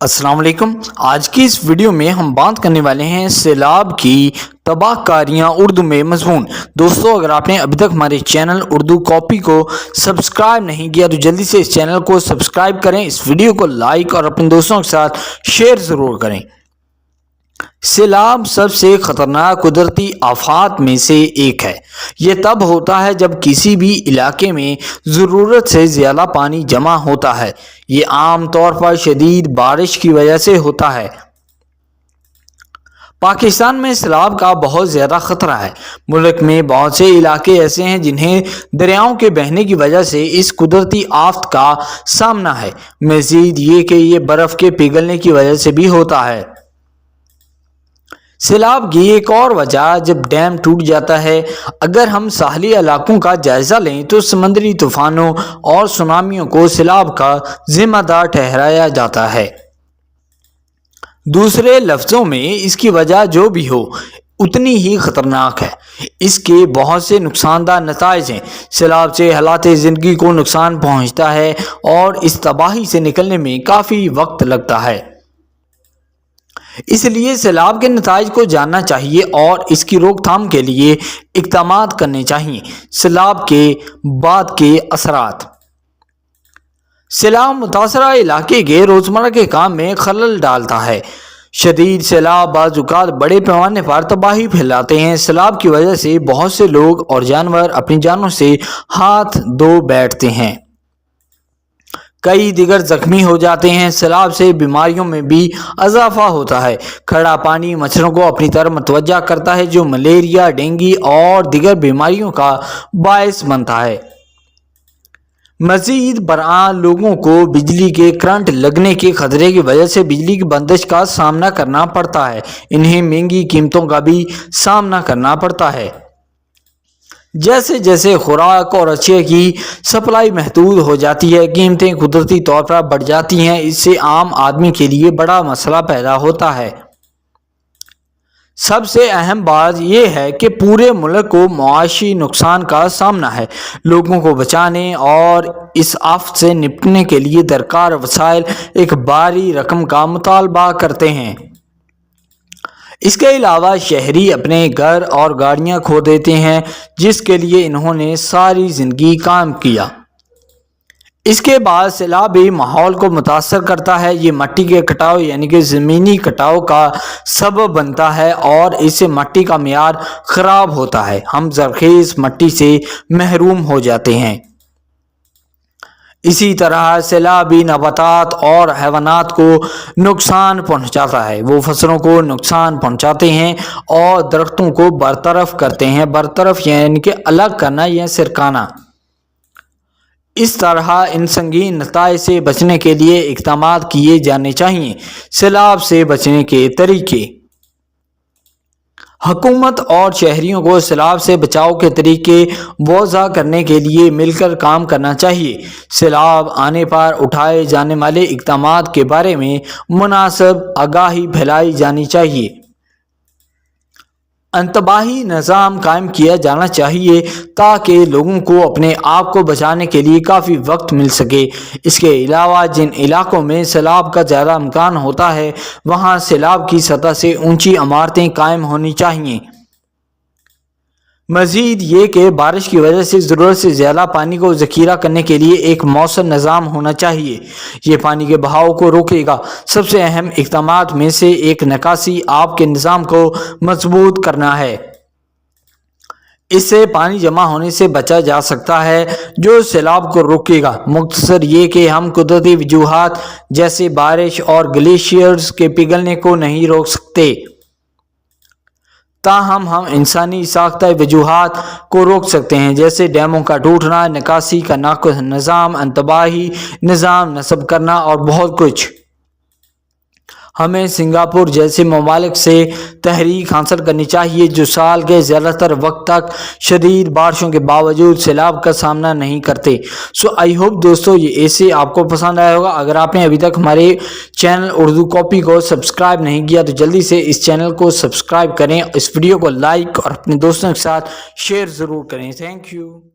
अस्सलाम वालेकुम। आज की इस वीडियो में हम बात करने वाले हैं सैलाब की तबाहकारियाँ उर्दू में मज़मून। दोस्तों, अगर आपने अभी तक हमारे चैनल उर्दू कॉपी को सब्सक्राइब नहीं किया तो जल्दी से इस चैनल को सब्सक्राइब करें, इस वीडियो को लाइक और अपने दोस्तों के साथ शेयर ज़रूर करें। सैलाब सबसे खतरनाक कुदरती आफात में से एक है। ये तब होता है जब किसी भी इलाके में ज़रूरत से ज़्यादा पानी जमा होता है। ये आम तौर पर शदीद बारिश की वजह से होता है। पाकिस्तान में सैलाब का बहुत ज़्यादा ख़तरा है। मुल्क में बहुत से इलाके ऐसे हैं जिन्हें दरियाओं के बहने की वजह से इस कुदरती आफत का सामना है। मज़ीद ये कि ये बर्फ़ के पिघलने की वजह से भी होता है। सैलाब की एक और वजह जब डैम टूट जाता है। अगर हम साहली इलाकों का जायज़ा लें तो समंदरी तूफ़ानों और सुनामियों को सैलाब का जिम्मेदार ठहराया जाता है। दूसरे लफ्ज़ों में इसकी वजह जो भी हो उतनी ही ख़तरनाक है। इसके बहुत से नुकसानदार नताइज हैं। सैलाब से हालात ज़िंदगी को नुकसान पहुँचता है और इस तबाही से निकलने में काफ़ी वक्त लगता है। इसलिए सैलाब के नताइज को जानना चाहिए और इसकी रोकथाम के लिए इक़दामात करने चाहिए। सैलाब के बाद के असरात। सैलाब मुतासरा इलाके के रोज़मर्रा के काम में खलल डालता है। शदीद सैलाब बाज़ औक़ात बड़े पैमाने पर तबाही फैलाते हैं। सैलाब की वजह से बहुत से लोग और जानवर अपनी जानों से हाथ धो बैठते हैं। कई दिगर जख्मी हो जाते हैं। सैलाब से बीमारियों में भी इजाफा होता है। खड़ा पानी मच्छरों को अपनी तरफ मतवज्जा करता है जो मलेरिया, डेंगू और दिगर बीमारियों का बायस बनता है। मज़ीद बरआं लोगों को बिजली के करंट लगने के खतरे की वजह से बिजली की बंदिश का सामना करना पड़ता है। इन्हें महंगी कीमतों का भी सामना करना पड़ता है। जैसे जैसे खुराक और अशिया की सप्लाई महदूद हो जाती है, कीमतें कुदरती तौर पर बढ़ जाती हैं। इससे आम आदमी के लिए बड़ा मसला पैदा होता है। सबसे अहम बात यह है कि पूरे मुल्क को मुआशी नुकसान का सामना है। लोगों को बचाने और इस आफत से निपटने के लिए दरकार वसाइल एक भारी रकम का मुतालबा करते हैं। इसके अलावा शहरी अपने घर और गाड़ियां खो देते हैं जिसके लिए इन्होंने सारी ज़िंदगी काम किया। इसके बाद सैलाब भी माहौल को मुतासर करता है। ये मिट्टी के कटाव यानी कि ज़मीनी कटाव का सबब बनता है और इससे मिट्टी का मियार ख़राब होता है। हम ज़रख़ीज़ मिट्टी से महरूम हो जाते हैं। इसी तरह सैलाबी नबातात और हैवानात को नुकसान पहुंचाता है। वो फसलों को नुकसान पहुंचाते हैं और दरख्तों को बरतरफ करते हैं। बरतरफ यानी कि अलग करना या सिरकाना। इस तरह इन संगीन नताइज से बचने के लिए इक़दामात किए जाने चाहिए। सैलाब से बचने के तरीके। हुकूमत और शहरियों को सैलाब से बचाव के तरीके वज़ा करने के लिए मिलकर काम करना चाहिए। सैलाब आने पर उठाए जाने वाले इक़दामात के बारे में मुनासिब आगाही फैलाई जानी चाहिए। अंतबाही निज़ाम कायम किया जाना चाहिए ताकि लोगों को अपने आप को बचाने के लिए काफ़ी वक्त मिल सके। इसके अलावा जिन इलाकों में सैलाब का ज़्यादा इम्कान होता है वहाँ सैलाब की सतह से ऊंची इमारतें कायम होनी चाहिए। मज़ीद ये कि बारिश की वजह से ज़रूरत से ज़्यादा पानी को ज़ख़ीरा करने के लिए एक मौसर निज़ाम होना चाहिए। ये पानी के बहाव को रोकेगा। सबसे अहम इक़दामात में से एक निकासी आब के निज़ाम को मजबूत करना है। इससे पानी जमा होने से बचा जा सकता है जो सैलाब को रोकेगा। मुख्तसर ये कि हम कुदरती वजूहात जैसे बारिश और ग्लेशियर्स के पिघलने को नहीं रोक सकते, ताहम हम इंसानी साख्ता वजूहात को रोक सकते हैं जैसे डैमों का टूटना, निकासी का नाक़ुस निज़ाम, अंतबाही निज़ाम नस्ब करना और बहुत कुछ। हमें सिंगापुर जैसे ममालिक से तहरीक हासिल करनी चाहिए जो साल के ज़्यादातर वक्त तक शदीद बारिशों के बावजूद सैलाब का सामना नहीं करते। सो आई होप दोस्तों ये ऐसे आपको पसंद आया होगा। अगर आपने अभी तक हमारे चैनल उर्दू कॉपी को सब्सक्राइब नहीं किया तो जल्दी से इस चैनल को सब्सक्राइब करें, इस वीडियो को लाइक और अपने दोस्तों के साथ शेयर ज़रूर करें। Thank you.